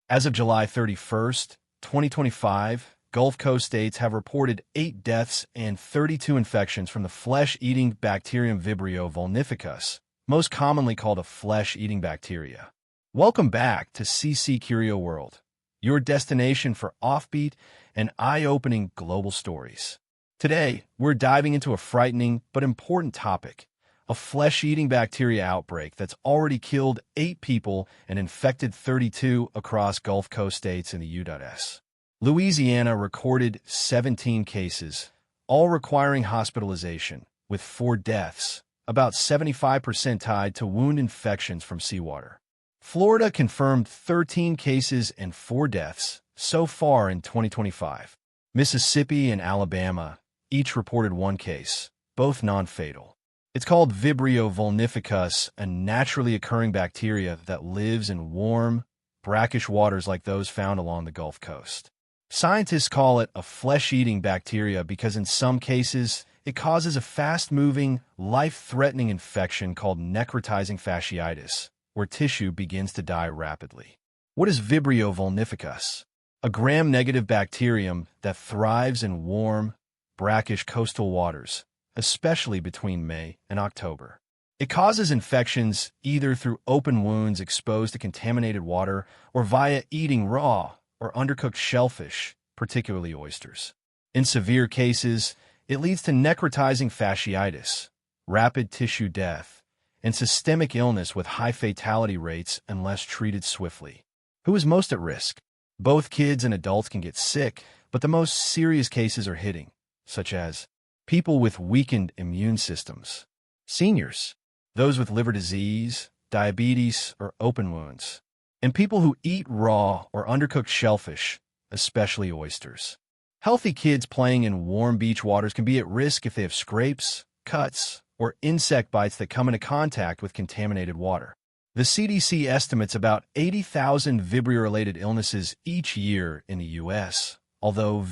As of July 31st, 2025, Gulf Coast states have reported 8 deaths and 32 infections from the flesh-eating bacterium Vibrio vulnificus, most commonly called a flesh-eating bacteria. Welcome back to CC-CurioWorld, your destination for offbeat and eye-opening global stories. Today, we're diving into a frightening but important topic, a flesh-eating bacteria outbreak that's already killed 8 people and infected 32 across Gulf Coast states in the U.S. Louisiana recorded 17 cases, all requiring hospitalization, with 4 deaths, about 75% tied to wound infections from seawater. Florida confirmed 13 cases and 4 deaths so far in 2025. Mississippi and Alabama each reported 1 case, both non-fatal. It's called Vibrio vulnificus, a naturally occurring bacteria that lives in warm, brackish waters like those found along the Gulf Coast. Scientists call it a flesh-eating bacteria because in some cases, it causes a fast-moving, life-threatening infection called necrotizing fasciitis, where tissue begins to die rapidly. What is Vibrio vulnificus? A gram-negative bacterium that thrives in warm, brackish coastal waters, especially between May and October. It causes infections either through open wounds exposed to contaminated water or via eating raw or undercooked shellfish, particularly oysters. In severe cases, it leads to necrotizing fasciitis, rapid tissue death, and systemic illness with high fatality rates unless treated swiftly. Who is most at risk? Both kids and adults can get sick, but the most serious cases are hitting, such as people with weakened immune systems, seniors, those with liver disease, diabetes, or open wounds, and people who eat raw or undercooked shellfish, especially oysters. Healthy kids playing in warm beach waters can be at risk if they have scrapes, cuts, or insect bites that come into contact with contaminated water. The CDC estimates about 80,000 Vibrio-related illnesses each year in the U.S., although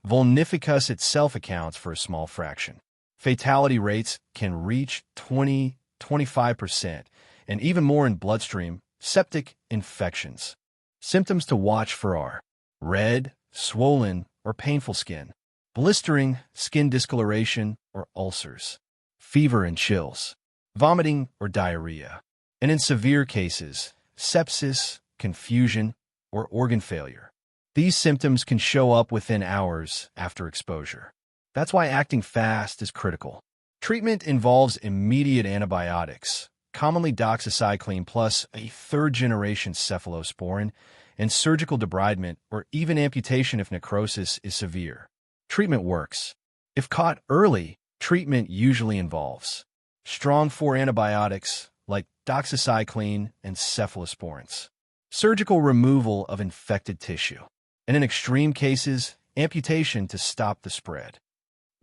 vulnificus itself accounts for a small fraction. Fatality rates can reach 20–25%, and even more in bloodstream, septic infections. Symptoms to watch for are red, swollen, or painful skin, blistering, skin discoloration, or ulcers, fever and chills, vomiting or diarrhea, and in severe cases, sepsis, confusion, or organ failure. These symptoms can show up within hours after exposure. That's why acting fast is critical. Treatment involves immediate antibiotics, commonly doxycycline plus a third-generation cephalosporin, and surgical debridement or even amputation if necrosis is severe. Treatment works. If caught early, treatment usually involves strong 4 antibiotics like doxycycline and cephalosporins, surgical removal of infected tissue, and in extreme cases, amputation to stop the spread.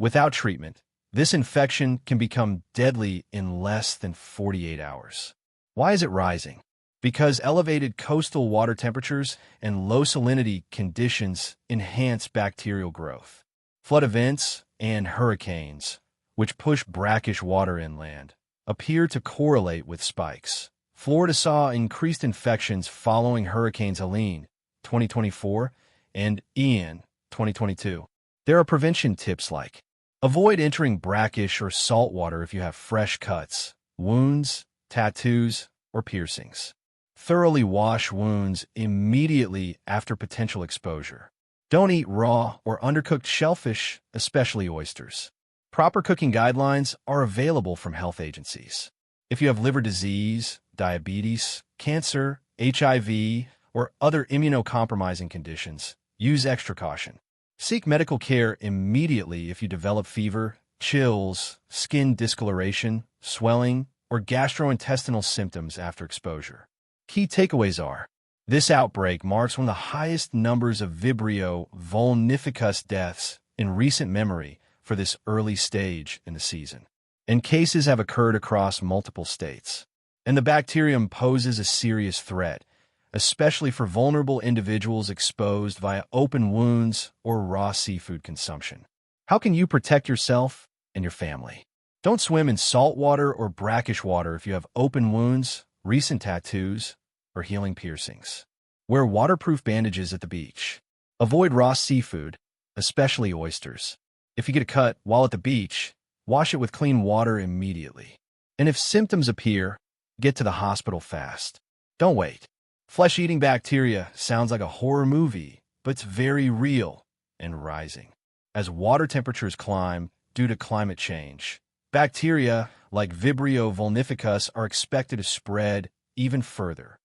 Without treatment, this infection can become deadly in less than 48 hours. Why is it rising? Because elevated coastal water temperatures and low salinity conditions enhance bacterial growth. Flood events and hurricanes, which push brackish water inland, appear to correlate with spikes. Florida saw increased infections following Hurricanes Helene, 2024, and Ian, 2022. There are prevention tips like avoid entering brackish or salt water if you have fresh cuts, wounds, tattoos, or piercings. Thoroughly wash wounds immediately after potential exposure. Don't eat raw or undercooked shellfish, especially oysters. Proper cooking guidelines are available from health agencies. If you have liver disease, diabetes, cancer, HIV, or other immunocompromising conditions, use extra caution. Seek medical care immediately if you develop fever, chills, skin discoloration, swelling, or gastrointestinal symptoms after exposure. Key takeaways are: this outbreak marks one of the highest numbers of Vibrio vulnificus deaths in recent memory for this early stage in the season, and cases have occurred across multiple states. And the bacterium poses a serious threat, especially for vulnerable individuals exposed via open wounds or raw seafood consumption. How can you protect yourself and your family? Don't swim in salt water or brackish water if you have open wounds, recent tattoos, or healing piercings. Wear waterproof bandages at the beach. Avoid raw seafood, especially oysters. If you get a cut while at the beach, wash it with clean water immediately. And if symptoms appear, get to the hospital fast. Don't wait. Flesh-eating bacteria sounds like a horror movie, but it's very real and rising. As water temperatures climb due to climate change, bacteria like Vibrio vulnificus are expected to spread even further.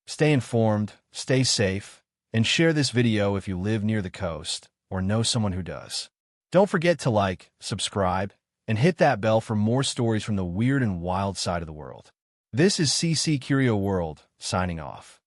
Stay informed, stay safe, and share this video if you live near the coast or know someone who does. Don't forget to like, subscribe, and hit that bell for more stories from the weird and wild side of the world. This is CC-CurioWorld, signing off.